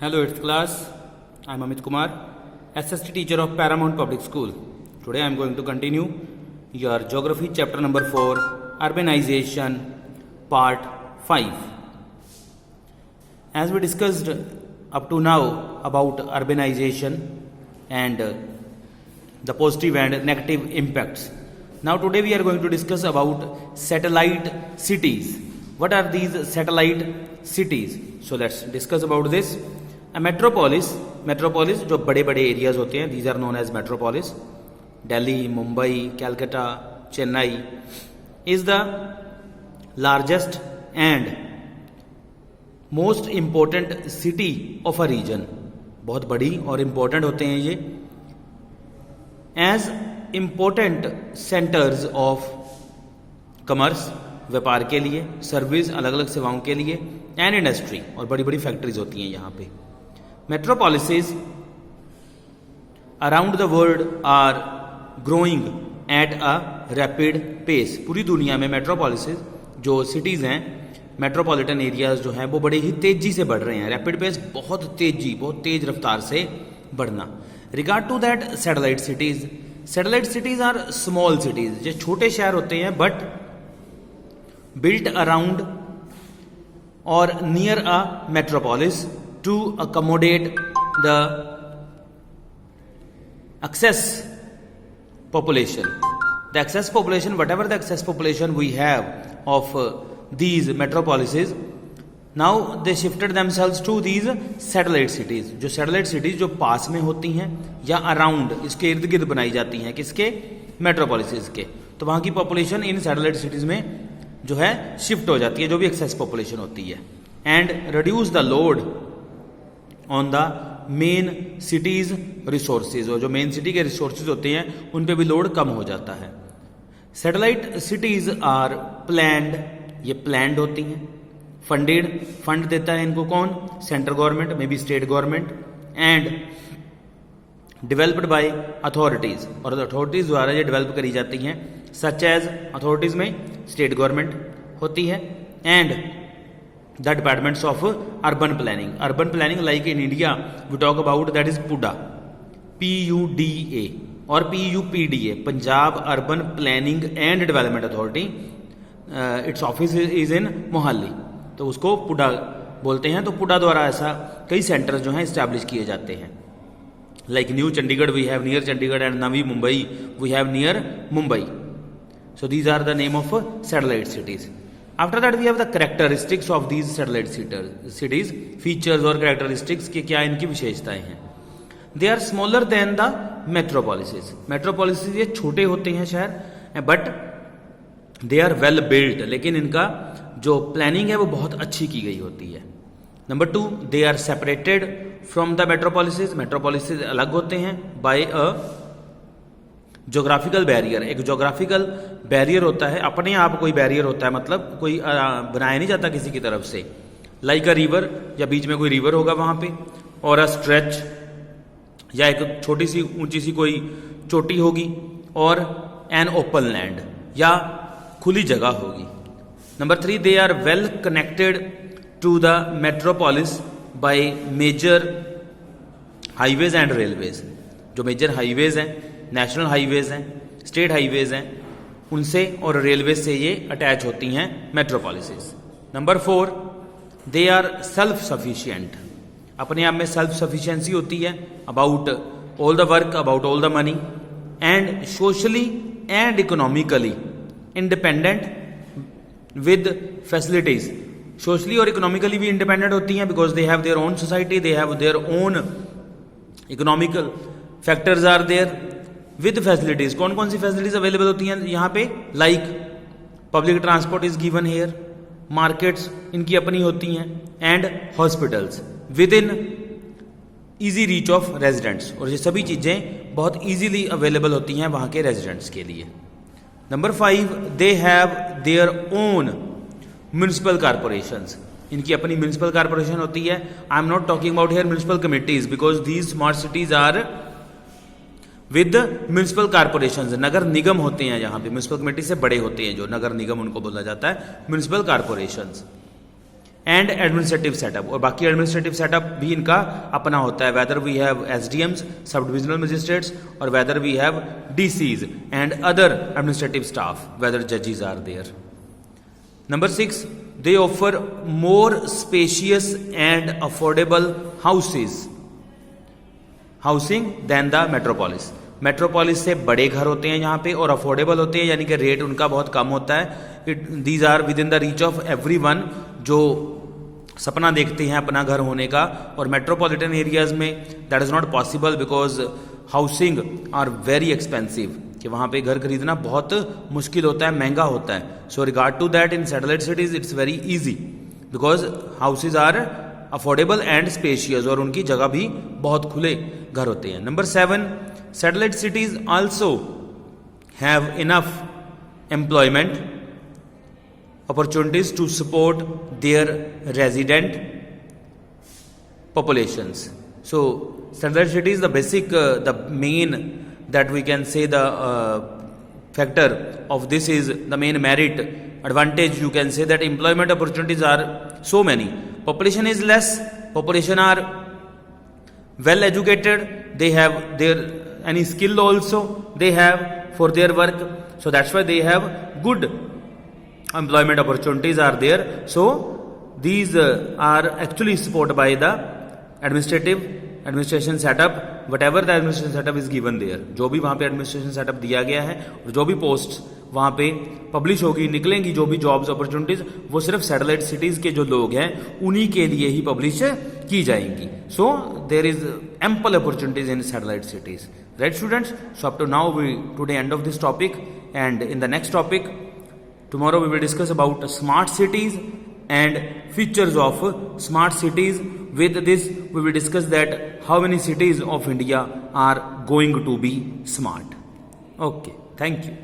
Hello, it's class. I'm Amit Kumar, SST teacher of Paramount Public School. Today I'm going to continue your geography chapter number 4, urbanization, part 5. As we discussed up to now about urbanization and the positive and negative impacts. Now today we are going to discuss about satellite cities. What are these satellite cities? So let's discuss about this. A metropolis जो बड़े बड़े areas होते हैं, these are known as metropolis. Delhi, Mumbai, Calcutta, Chennai is the largest and most important city of a region. बहुत बड़ी और important होते हैं ये. As important centers of commerce, व्यापार के लिए, सर्विस, अलग अलग सेवाओं के लिए, एंड इंडस्ट्री, और बड़ी बड़ी फैक्ट्रीज होती हैं यहाँ पे. Metropolises around the world are growing at a rapid pace. पूरी दुनिया में मेट्रोपोलिसेस जो सिटीज़ हैं, मेट्रोपॉलिटन एरियाज जो हैं, वो बड़े ही तेजी से बढ़ रहे हैं. रैपिड पेस बहुत तेज रफ्तार से बढ़ना. Regard to that satellite cities are small cities. जो छोटे शहर होते हैं but built around or near a metropolis to accommodate the excess population. The excess population, whatever the excess population we have of these metropolises, now they shifted themselves to these satellite cities. जो satellite cities जो पास में होती हैं या around, इसके इर्द गिर्द बनाई जाती हैं, किसके? metropolises के. तो वहाँ की population इन satellite cities में जो है शिफ्ट हो जाती है, जो भी एक्सेस पॉपुलेशन होती है. And reduce the load on the main cities resources. और जो मेन सिटी के रिसोर्सेज होते हैं उन पे भी लोड कम हो जाता है. Satellite cities are planned. ये प्लैंड होती हैं. फंडेड, फंड देता है इनको कौन? Central government, maybe state government. And developed by authorities, और अथॉरिटीज द्वारा ये डेवलप करी जाती हैं. सच एज अथॉरिटीज में स्टेट गवर्नमेंट होती है. And the departments of urban planning like in India we talk about that is PUDA, PUDA और PUPDA, Punjab urban planning and development authority. It's office is in Mohali, तो उसको पुडा बोलते हैं. तो पुडा द्वारा ऐसा कई सेंटर्स जो हैं इस्टेब्लिश किए जाते हैं. Like New Chandigarh we have near Chandigarh and Navi Mumbai we have near Mumbai. So these are the name of satellite cities. After that we have the characteristics of these satellite cities. Features और characteristics के क्या इनकी विशेषताएं हैं. They are smaller than the metropolises. Metropolises ये छोटे होते हैं शहर, but they are well built. लेकिन इनका जो प्लानिंग है वो बहुत अच्छी की गई होती है. Number 2, they are separated from the metropolises. Metropolises अलग होते हैं बाय अ जोग्राफिकल बैरियर. एक जोग्राफिकल बैरियर होता है, अपने आप कोई बैरियर होता है, मतलब कोई बनाया नहीं जाता किसी की तरफ से. लाइक अ रिवर, या बीच में कोई रिवर होगा वहां पे, और अ स्ट्रेच, या एक छोटी सी ऊंची सी कोई चोटी होगी, और एन ओपन लैंड, या खुली जगह होगी. Number 3, they are well connected to the metropolis by major highways and railways. जो मेजर हाईवेज हैं, नेशनल हाईवेज हैं, स्टेट हाईवेज हैं, उनसे और रेलवे से ये अटैच होती हैं metropolises. Number 4, they are self sufficient. अपने आप में सेल्फ सफिशिएंसी होती है, about all the work, about all the money, and socially and economically independent with facilities. Socially और इकोनॉमिकली भी इंडिपेंडेंट होती हैं, because they have their own society, they have their own economical factors are there with facilities. कौन कौन सी facilities available होती हैं यहाँ पे? Like public transport is given here, markets इनकी अपनी होती हैं, and hospitals within easy reach of residents. और ये सभी चीजें बहुत ईजीली अवेलेबल होती हैं वहां के रेजिडेंट्स के लिए. Number 5, they have their own municipal corporations. इनकी अपनी म्यूनिसिपल कारपोरेशन होती है. I am not talking about here municipal committees, because these smart cities are with municipal corporations. नगर निगम होते हैं यहाँ पे, म्यूनिसिपल कमेटी से बड़े होते हैं जो नगर निगम, उनको बोला जाता है municipal corporations. And administrative setup, और बाकी एडमिनिस्ट्रेटिव सेटअप भी इनका अपना होता है, whether we have SDMs, sub divisional magistrates, और whether we have DCs and other administrative staff, whether जजेस are there. Number 6, they offer more spacious and affordable housing than the metropolis. Metropolis से बड़े घर होते हैं यहाँ पे और अफोर्डेबल होते हैं, यानी कि रेट उनका बहुत कम होता है. These are within the reach of everyone, जो सपना देखते हैं अपना घर होने का. और मेट्रोपॉलिटन एरियाज में that is not possible because housing are very expensive, कि वहाँ पे घर खरीदना बहुत मुश्किल होता है, महंगा होता है. So regard to that in satellite cities it's very easy because houses are affordable and spacious, और उनकी जगह भी बहुत खुले घर होते हैं. Number 7, satellite cities also have enough employment opportunities to support their resident populations. So satellite cities, the basic, the main that we can say the factor of this is the main merit advantage. You can say that employment opportunities are so many. Population is less, population are well educated, they have their any skill also they have for their work, so that's why they have good employment opportunities are there. So these are actually supported by the administration setup, whatever the administration setup is given there. जो भी वहाँ पे administration setup दिया गया है और जो भी posts वहाँ पे पब्लिश होगी, निकलेंगी जो भी जॉब्स अपॉर्चुनिटीज, वो सिर्फ सैटेलाइट सिटीज के जो लोग हैं उन्हीं के लिए ही पब्लिश की जाएंगी. So there is ample opportunities in satellite cities. Right students, so up to now we today end of this topic, and in the next topic tomorrow we will discuss about smart cities and features of smart cities. With this we will discuss that how many cities of India are going to be smart. Okay, thank you.